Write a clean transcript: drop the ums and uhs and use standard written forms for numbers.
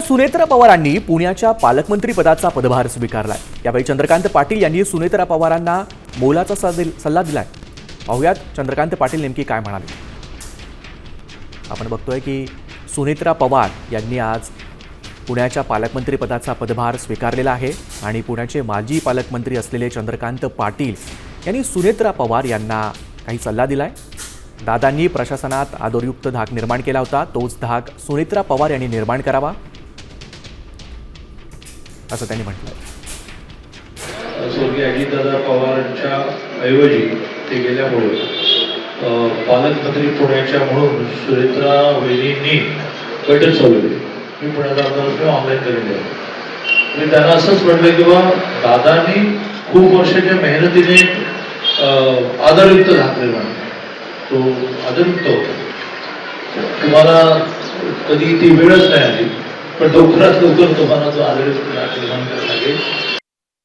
सुनेत्रा पवारांनी पुण्याच्या पालकमंत्री पदाचा पदभार स्वीकारलाय। यावेळी चंद्रकांत पाटील यांनी सुनेत्रा पवारांना मोलाचा सल्ला दिलाय। पाहुयात चंद्रकांत पाटील नेमकी काय म्हणाले। आपण बघतोय की सुनेत्रा पवार यांनी आज पुण्याच्या पालकमंत्री पदाचा पदभार स्वीकारलेला आहे आणि पुण्याचे माजी पालकमंत्री असलेले चंद्रकांत पाटील यांनी सुनेत्रा पवार यांना काही सल्ला दिलाय। दादांनी प्रशासनात आदरयुक्त धाक निर्माण केला होता, तोच धाक सुनेत्रा पवार यांनी निर्माण करावा असं त्यांनी म्हटलंय। स्वर्गीय अजितदादा पवारांच्या ऐवजी ते गेल्यामुळे पालकमंत्री पुण्याच्या म्हणून सुनेत्रा वहिनींनी बैठक चालवली। मी पुण्याचा आमदार ऑनलाईन करून दिला। मी त्यांना असंच म्हटलं की बा दादांनी खूप वर्षाच्या मेहनतीने आदरयुक्त धाक निर्माण तो आदरयुक्त होता। तुम्हाला कधी ती वेळच नाही आली, पण लवकरात लवकर तुम्हाला तो आदरयुक्त धाक निर्माण करावा लागेल।